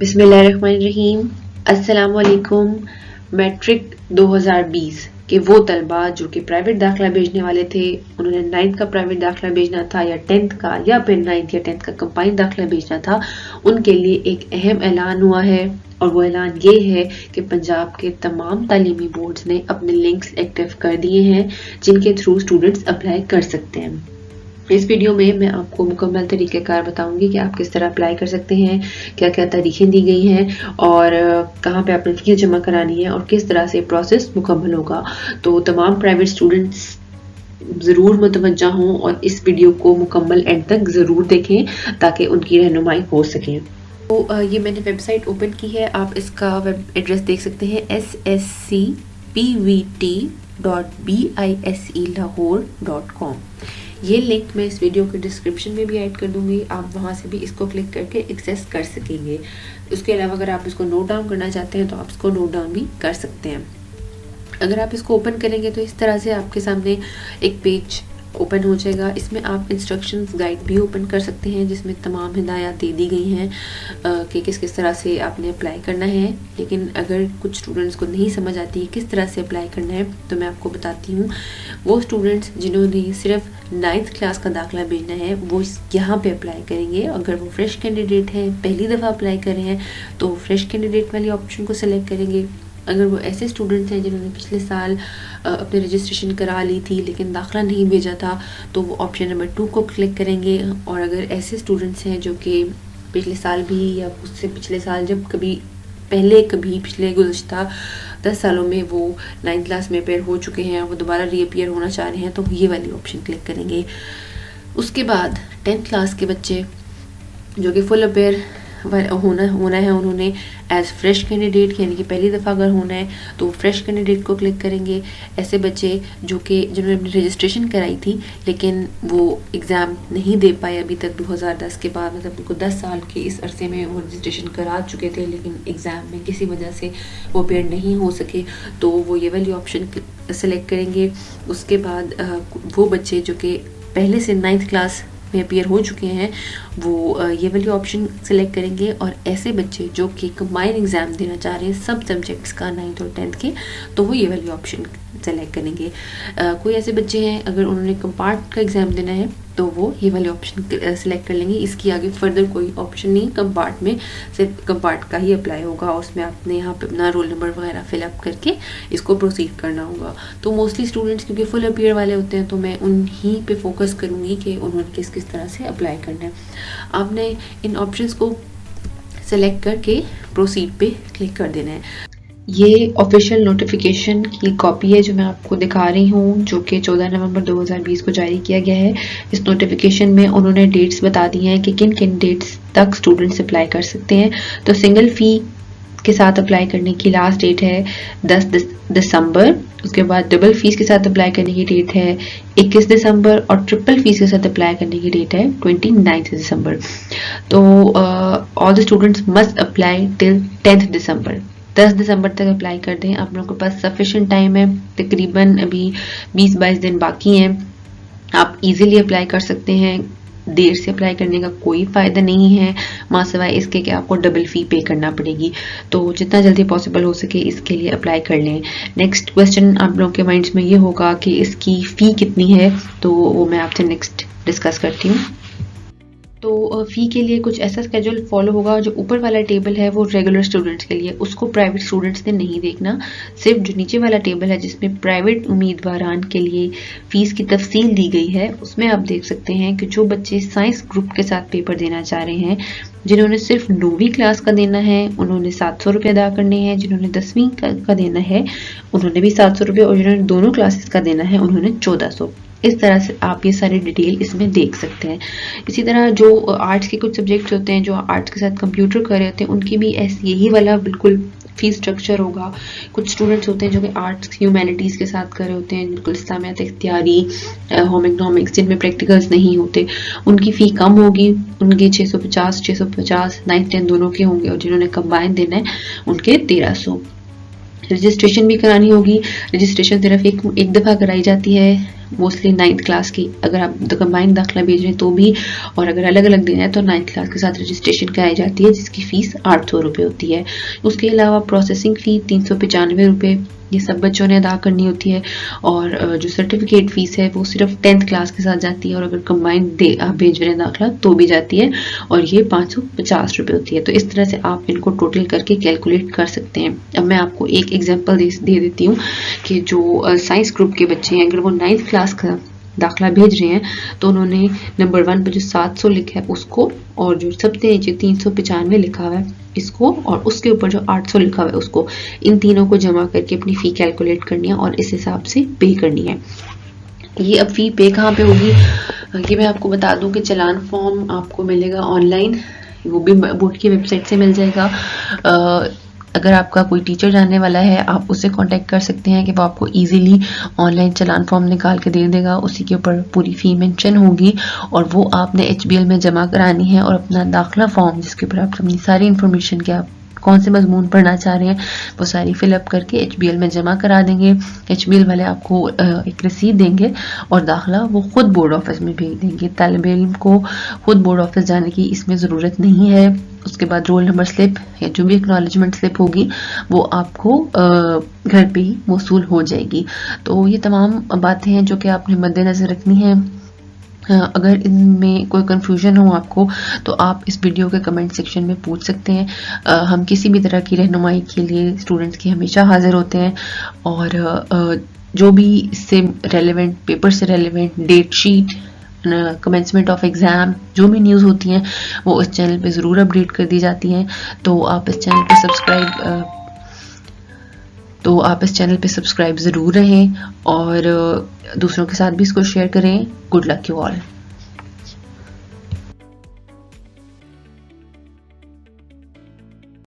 बिस्मिल्लाहिर्रहमानिर्रहीम। अस्सलाम वालेकुम। मैट्रिक 2020 के वो तलबा जो कि प्राइवेट दाखिला भेजने वाले थे, उन्होंने 9th का प्राइवेट दाखिला भेजना था या 10th का या फिर 9th या 10th का कंबाइंड दाखिला भेजना था, उनके लिए एक अहम ऐलान हुआ है। और वो ऐलान ये है कि पंजाब के तमाम तालीमी बोर्ड्स ने अपने लिंक्स एक्टिव कर दिए हैं जिनके थ्रू स्टूडेंट्स अप्लाई कर सकते हैं। इस वीडियो में मैं आपको मुकम्मल तरीक़ेकार बताऊंगी कि आप किस तरह अप्लाई कर सकते हैं, क्या क्या तारीखें दी गई हैं और कहाँ पे आपने फीस जमा करानी है और किस तरह से प्रोसेस मुकम्मल होगा। तो तमाम प्राइवेट स्टूडेंट्स ज़रूर मुतवज्जा हों और इस वीडियो को मुकम्मल एंड तक ज़रूर देखें ताकि उनकी रहनुमाई हो सके। तो ये मैंने वेबसाइट ओपन की है, आप इसका वेब एड्रेस देख सकते हैं sscpvt.biselahore.com। ये लिंक मैं इस वीडियो के डिस्क्रिप्शन में भी ऐड कर दूंगी, आप वहाँ से भी इसको क्लिक करके एक्सेस कर सकेंगे। उसके अलावा अगर आप इसको नोट डाउन करना चाहते हैं तो आप इसको नोट डाउन भी कर सकते हैं। अगर आप इसको ओपन करेंगे तो इस तरह से आपके सामने एक पेज ओपन हो जाएगा। इसमें आप इंस्ट्रक्शंस गाइड भी ओपन कर सकते हैं जिसमें तमाम हिदायत दे दी गई हैं कि किस किस तरह से आपने अप्लाई करना है। लेकिन अगर कुछ स्टूडेंट्स को नहीं समझ आती है किस तरह से अप्लाई करना है तो मैं आपको बताती हूँ। वो स्टूडेंट्स जिन्होंने सिर्फ 9th क्लास का दाखिला भेजना है वो यहाँ पे अप्लाई करेंगे। अगर वो फ्रेश कैंडिडेट हैं, पहली दफ़ा अप्लाई कर रहे हैं तो फ्रेश कैंडिडेट वाली ऑप्शन को सिलेक्ट करेंगे। अगर वो ऐसे स्टूडेंट्स हैं जिन्होंने पिछले साल अपने रजिस्ट्रेशन करा ली थी लेकिन दाखिला नहीं भेजा था तो वो ऑप्शन नंबर 2 को क्लिक करेंगे। और अगर ऐसे स्टूडेंट्स हैं जो कि पिछले साल भी या उससे पिछले साल जब कभी पिछले गुज़श्ता 10 सालों में वो 9th क्लास में अपेयर हो चुके हैं, वो दोबारा रीअपियर होना चाह रहे हैं तो ये वाली ऑप्शन क्लिक करेंगे। उसके बाद 10th क्लास के बच्चे जो कि फुल अपेयर होना है, उन्होंने एज फ्रेश कैंडिडेट यानी कि पहली दफ़ा अगर होना है तो फ्रेश कैंडिडेट को क्लिक करेंगे। ऐसे बच्चे जिन्होंने अपनी रजिस्ट्रेशन कराई थी लेकिन वो एग्ज़ाम नहीं दे पाए अभी तक 2010 के बाद, मतलब उनको 10 साल के इस अरसे में वो रजिस्ट्रेशन करा चुके थे लेकिन एग्ज़ाम में किसी वजह से वो अपेयर नहीं हो सके तो वो ये वाली ऑप्शन सेलेक्ट करेंगे। उसके बाद वो बच्चे जो कि पहले से 9th क्लास में अपियर हो चुके हैं वो ये वाली ऑप्शन सेलेक्ट करेंगे। और ऐसे बच्चे जो कि कंबाइंड एग्ज़ाम देना चाह रहे हैं सब सब्जेक्ट्स का 9th और 10th के तो वो ये वाली ऑप्शन सेलेक्ट करेंगे। कोई ऐसे बच्चे हैं अगर उन्होंने कंपार्ट का एग्ज़ाम देना है तो वो ये वाली ऑप्शन सेलेक्ट कर लेंगे। इसकी आगे फर्दर कोई ऑप्शन नहीं, कंपार्ट में सिर्फ कंपार्ट का ही अप्लाई होगा। उसमें आपने यहाँ पे अपना रोल नंबर वगैरह फिलअप करके इसको प्रोसीड करना होगा। तो मोस्टली स्टूडेंट्स क्योंकि फुल अपियर वाले होते हैं तो मैं उन्हीं पे फोकस करूँगी कि उन्होंने किस किस तरह से अप्लाई करना है। आपने इन ऑप्शंस को सेलेक्ट करके प्रोसीड पे क्लिक कर देना है। ये ऑफिशियल नोटिफिकेशन की कॉपी है जो मैं आपको दिखा रही हूँ, जो कि 14 नवंबर 2020 को जारी किया गया है। इस नोटिफिकेशन में उन्होंने डेट्स बता दी हैं कि किन किन डेट्स तक स्टूडेंट्स अप्लाई कर सकते हैं। तो सिंगल फ़ी के साथ अप्लाई करने की लास्ट डेट है 10 दिसंबर। उसके बाद डबल फीस के साथ अप्लाई करने की डेट है 21 दिसंबर और ट्रिपल फीस के साथ अप्लाई करने की डेट है 29 दिसंबर। तो all the students must apply till 10th दिसंबर। 10 दिसंबर तक अप्लाई कर दें, आप लोगों के पास सफिशेंट टाइम है। तकरीबन अभी 20-22 दिन बाकी हैं, आप इजीली अप्लाई कर सकते हैं। देर से अप्लाई करने का कोई फ़ायदा नहीं है माँ सिवाय इसके कि आपको डबल फ़ी पे करना पड़ेगी। तो जितना जल्दी पॉसिबल हो सके इसके लिए अप्लाई कर लें। नेक्स्ट क्वेश्चन आप लोगों के माइंड्स में ये होगा कि इसकी फ़ी कितनी है, तो वो मैं आपसे नेक्स्ट डिस्कस करती हूँ। तो फ़ी के लिए कुछ ऐसा स्केड्यूल फॉलो होगा। जो ऊपर वाला टेबल है वो रेगुलर स्टूडेंट्स के लिए, उसको प्राइवेट स्टूडेंट्स ने नहीं देखना। सिर्फ जो नीचे वाला टेबल है जिसमें प्राइवेट उम्मीदवारान के लिए फ़ीस की तफसील दी गई है उसमें आप देख सकते हैं कि जो बच्चे साइंस ग्रुप के साथ पेपर देना चाह रहे हैं, जिन्होंने सिर्फ 9वीं क्लास का देना है उन्होंने 700 रुपये अदा करने हैं, जिन्होंने 10वीं का देना है उन्होंने भी 700 रुपये और जिन्होंने दोनों क्लासेस का देना है उन्होंने 1400। इस तरह से आप ये सारी डिटेल इसमें देख सकते हैं। इसी तरह जो आर्ट्स के कुछ सब्जेक्ट्स होते हैं, जो आर्ट्स के साथ कंप्यूटर कर रहे होते हैं, उनकी भी ऐसे यही वाला बिल्कुल फीस स्ट्रक्चर होगा। कुछ स्टूडेंट्स होते हैं जो कि आर्ट्स ह्यूमैनिटीज़ के साथ कर रहे होते हैं, बिल्कुल इस्लामियात इख्तियारी, होम इकनॉमिक्स जिनमें प्रैक्टिकल्स नहीं होते, उनकी फ़ी कम होगी। उनके 650 9th 10th दोनों के होंगे और जिन्होंने कंबाइन देना है उनके 1300। रजिस्ट्रेशन भी करानी होगी। रजिस्ट्रेशन सिर्फ एक दफ़ा कराई जाती है मोस्टली 9th क्लास की, अगर आप कंबाइंड दाखिला भेज रहे हैं तो भी, और अगर अलग अलग देना है तो 9th क्लास के साथ रजिस्ट्रेशन कराई जाती है, जिसकी फ़ीस 800 रुपये होती है। उसके अलावा प्रोसेसिंग फ़ी 395 रुपये ये सब बच्चों ने अदा करनी होती है, और जो सर्टिफिकेट फ़ीस है वो सिर्फ 10th क्लास के साथ जाती है, और अगर कंबाइंड आप भेज रहे हैं दाखिला तो भी जाती है, और ये 550 रुपये होती है। तो इस तरह से आप इनको टोटल करके कैलकुलेट कर सकते हैं। अब मैं आपको एक एग्जांपल दे देती हूँ कि जो साइंस ग्रुप के बच्चे हैं, अगर वो 9th क्लास का दाखिला भेज रहे हैं तो उन्होंने नंबर 1 पर जो 700 लिखा है उसको, और जो सबसे नीचे 395 लिखा हुआ है इसको, और उसके ऊपर जो 800 लिखा हुआ है उसको, इन तीनों को जमा करके अपनी फ़ी कैलकुलेट करनी है और इस हिसाब से पे करनी है। ये अब फ़ी पे कहाँ पे होगी, ये मैं आपको बता दूं कि चालान फॉर्म आपको मिलेगा ऑनलाइन, वो भी बोर्ड की वेबसाइट से मिल जाएगा। अगर आपका कोई टीचर जानने वाला है आप उससे कांटेक्ट कर सकते हैं कि वो आपको इजीली ऑनलाइन चालान फॉर्म निकाल के दे देगा, उसी के ऊपर पूरी फ़ी मेंशन होगी, और वो आपने HBL में जमा करानी है, और अपना दाखिला फॉर्म जिसके ऊपर आप अपनी सारी इन्फॉर्मेशन के आप कौन से मजमून पढ़ना चाह रहे हैं वो सारी फिलअप करके HBL में जमा करा देंगे। HBL वाले आपको एक रसीद देंगे और दाखिला वो खुद बोर्ड ऑफिस में भेज देंगे। तालिब इल्म को खुद बोर्ड ऑफिस जाने की इसमें ज़रूरत नहीं है। उसके बाद रोल नंबर स्लिप या जो भी एक्नॉलेजमेंट स्लिप होगी वो आपको घर पे ही मौसूल हो जाएगी। तो ये तमाम बातें हैं जो कि आपने मद्देनज़र रखनी है। अगर इनमें कोई कन्फ्यूजन हो आपको तो आप इस वीडियो के कमेंट सेक्शन में पूछ सकते हैं। हम किसी भी तरह की रहनुमाई के लिए स्टूडेंट्स की हमेशा हाजिर होते हैं, और जो भी इससे रेलेवेंट, पेपर से relevant, date sheet, commencement of exam, जो भी न्यूज़ होती हैं वो इस चैनल पे ज़रूर अपडेट कर दी जाती हैं। तो आप इस चैनल पे सब्सक्राइब ज़रूर रहें, और दूसरों के साथ भी इसको शेयर करें। Good luck you all.